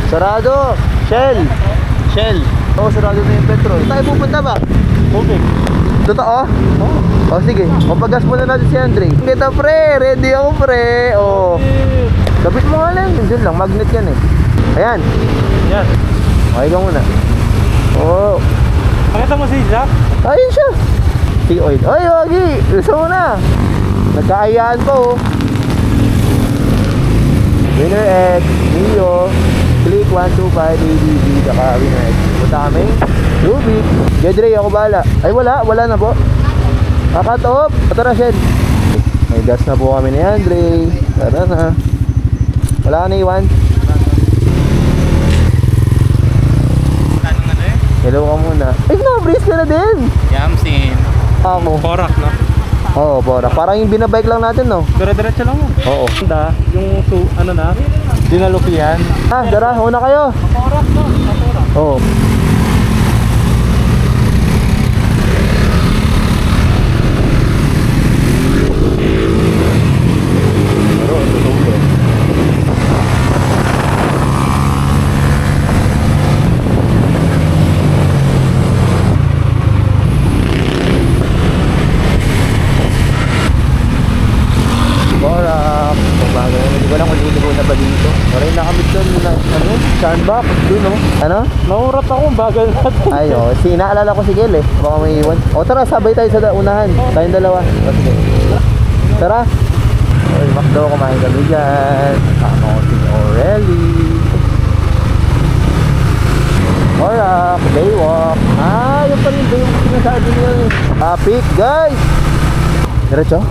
Sarado. Shell. Oo, sarado na yung petrol. Tayo pupunta ba? Tubig. Totoo? Oo. O sige, mapagas muna natin si Andre. Kita pre, ready ako pre. O. Kapit mo nga lang. Diyan lang, magnet yan eh. Ayan. Yan. Okay ka muna. Oo. Pakita mo si Jack. Ayun siya. Si oil. Ay, wagi. Gusto mo na. Nagkaayaan pa oh. Winner X, Mio, click 125 ADV, saka Winner X. Punta kami. Rubik. Jedre, ako bahala. Ay wala na po. Kakatop. Tara, Shed. May gas na po kami ni Andre. Tara na. Wala ka na iwan. Hello ka muna. Ay, na-breeze ka na din. Yamsin. Ako. Korak na. Oo, Bora. Parang yung binabike lang natin, no? Dire-diretso lang yun. Oo. Ganda. Yung ano na. Dinalupian. Ah, Dara, una kayo. Korak no. Korak. Oo. Sandbox, dun no? Ano? Naurap ako, bagal natin. Ay, oh, naalala ko si Gel eh. Baka may iwan. O tara, sabay tayo sa unahan. Tayong dalawa. O, sige. Tara. Oy, McDo, kumain kami dyan. Kasama ko si Aureli. Alright, daywalk. Ah, yun pa rin ba yung sinasabi niya eh. Traffic, guys! Diretso?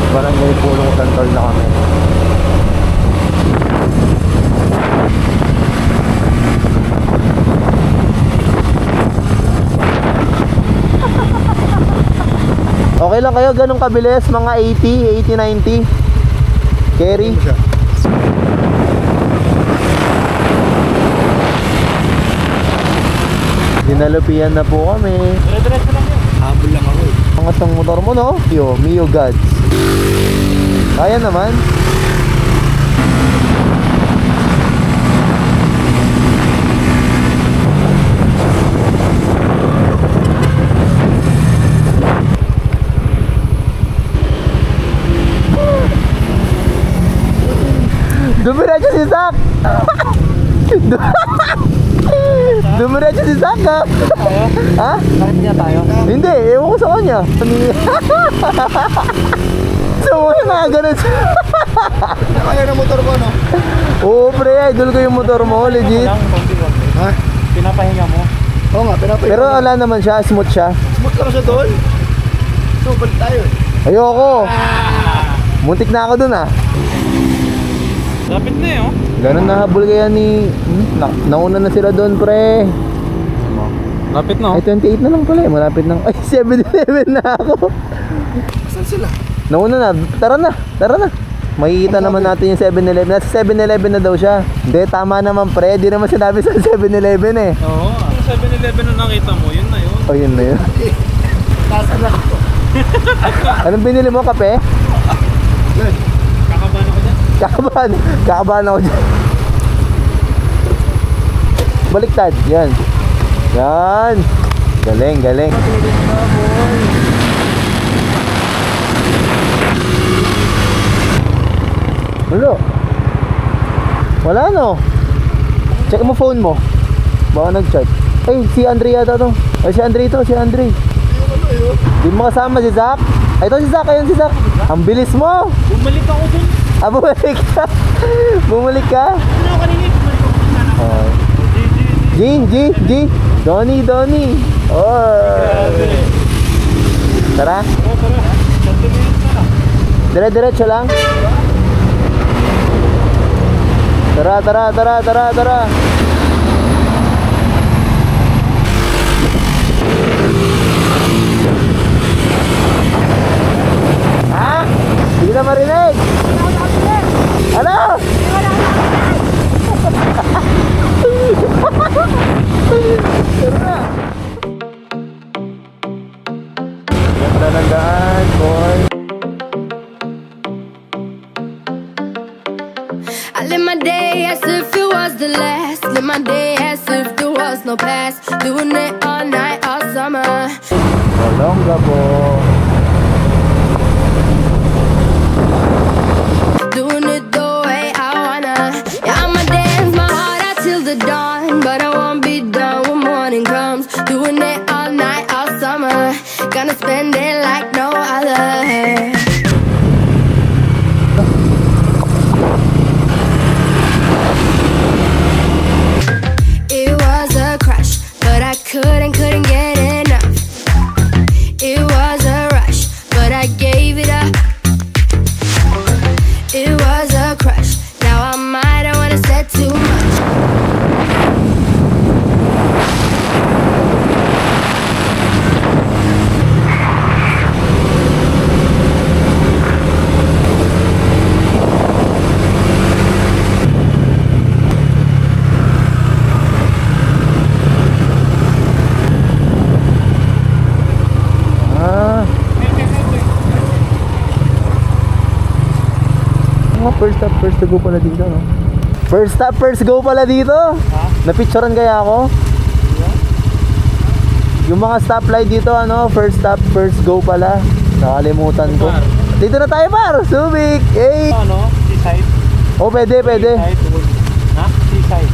Barangay Pulong Santol na kami. Okay lang kayo, ganun kabilis, mga 80, 90. Carry. Dinalupian na po kami. Dire-diretso lang yun. Habol lang ako eh. Angat ng motor mo, no? Mio Gods. Kaya naman. Dumiretso si Zach! Dumiretso si Zach ha? Ha? Bakit niya tayo? Hindi, ewan ko sa kanya. So, na ganun siya. Kaya na motor ko, no? Oo, pre, idol ko yung motor mo, legit. Ha? Pinapahinga mo? Oo nga, pinapahinga. Pero wala naman siya, smooth siya. Smooth lang siya doon. So, balik tayo eh. Ayoko. Muntik na ako dun ah. Lapit na eh, oh. Ganun nahabol kaya ni... nauna na sila doon, pre. Lapit na, Ay, 28 na lang pala eh. Malapit na. Ay, 7-11 na ako. Saan sila? Nauna na. Tara na. Makikita naman natin yung 7-11. Nasa 7-11 na daw siya. Hindi, tama naman, pre. Di naman sinabi sa 7-11 eh. Oo. Yung 7-Eleven na nakita mo, yun na yun. O, yun na yun. Nasa lang ako. Anong binili mo, kape? Good. Kakabahan ako dyan. Kakabahan ako dyan. Baliktad, yan. Galing. Wala no. Check mo phone mo. Baka nag-charge. Ay, si Andre yata to. Ay, si Andre. Di mo kasama si Zach. Ay, ito si Zach. Ayun si Zach. Ang bilis mo. Bumalik ako dun. Ah, bumalik ka. Bumalik ka? Ano kanina? Bumalik ako dun. G. Donnie. Oh. Tara. Oo, tara. 30 minutes na lang. Dire-diretso lang. Tara. Ha? Hindi kita marinig. Ano? Tara na. ng daan, boy. I live my day as if it was the last. Live my day as if there was no past. Doing it all night, all summer. Olongga po. Doing it the way I wanna. Yeah, I'ma dance my heart out till the dawn. But I won't be done when morning comes. Doing it all night, all summer. Gonna spend it like no other. It was a crush, but I couldn't get enough. It was a rush, but I gave it up. It was a crush, now I might have wanna said too much. Ah. Mga first to go pala dito, no? First stop, first go pala dito. Napicturean kaya ako? Yung mga stoplight dito, ano, first stop, first go pala. Nakalimutan ko. Dito na tayo, par! Subic! Hey! Ano? Seaside? Oh, pwede. Ha? Seaside.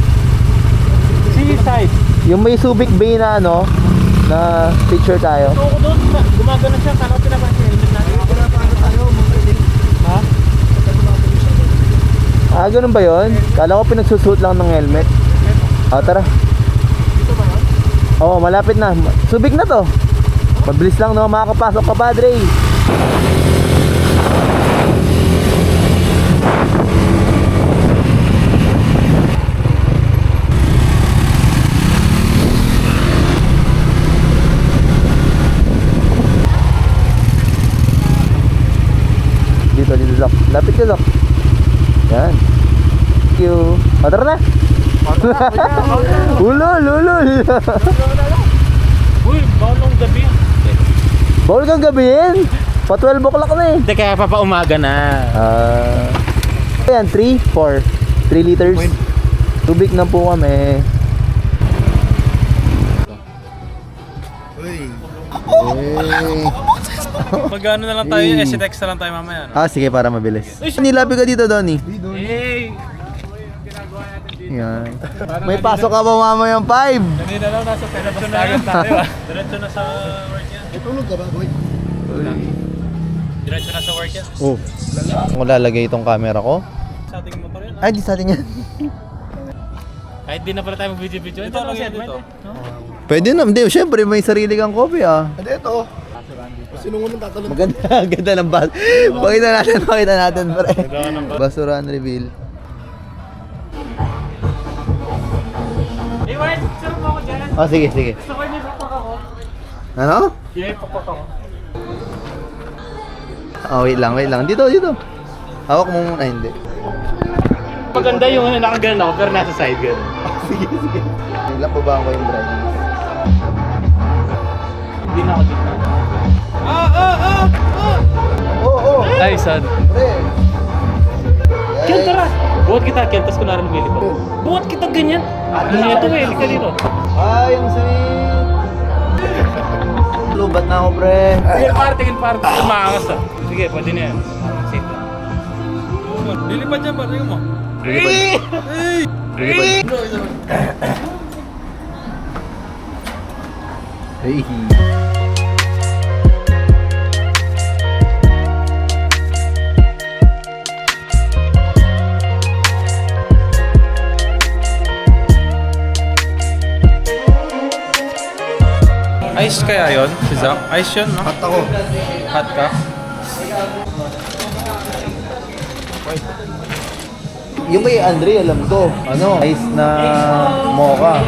Seaside. Yung may Subic Bay na, ano, na picture tayo. Ito ako doon. Gumagano siya. Kano pinapansin yung helmet natin? Ha? Ah, ganun ba yun? Kala ko pinagsusuot lang ng helmet. Ah, tara. Dito ba yun? Oo, malapit na. Subic na to. Mabilis lang, no? Makakapasok ka, padre. Dito, Doc. Lapit ka, Doc. Yan. Thank you. O, tara na. Ulol. Uy, balong gabi. Bawal kang gabihin. Pa 12 o'clock na eh. Hindi, kaya pa umaga na. Ayan, 3 liters. Tubig na po kami. Uy. Mag-ano na lang tayo, STX na lang tayo mamaya. No? Ah, sige, para mabilis. Nilabi ka dito, Donnie. Hey! Yan. May pasok ka ba mamayang 5? Kanina lang nasa diretso na yan tayo. Diretso na sa work yan. Tulog ka ba, boy? Diretso na sa work yan. Oh. Kung lalagay itong camera ko. Sa ating motor yan. Ay, di sa atin yan. Kahit di na pala tayo mag-video-video. Ito lang yan dito. Pwede na. Hindi, syempre may sarili kang copy ah. Hindi, ito. Sino mo nang tatalon? Maganda, ganda ng bus. Pakita natin, pre. Basurahan reveal. Hey, Ward! Sarap mo ako dyan. Oh, sige. Gusto ko yung pakpak ako. Ano? Yeah, pakpak ako. Oh, wait lang. Dito. Hawak mo muna, hindi. Maganda yung nakagalan ako pero nasa side gun. Sige. Ilang babaan ko yung driving. Hindi na ako dito. Oh. Ay, sad. Pre. Ken, tara! Buhat kita, Ken, tapos kunwari lumili pa. Buhat kita ganyan. Ito eh, lika dito. Ay, ang sweet. Lubat na ako, pre. Tingin parte. Maangas ah. Sige, pwede na yan. Safe lang. Lilipad dyan ba? Tingin mo. Hey. Ice kaya yun? Si Zach? Ice yun, no? Hot ako. Hot ka? Yung kay Andre, alam ko. Ano? Ice na mocha.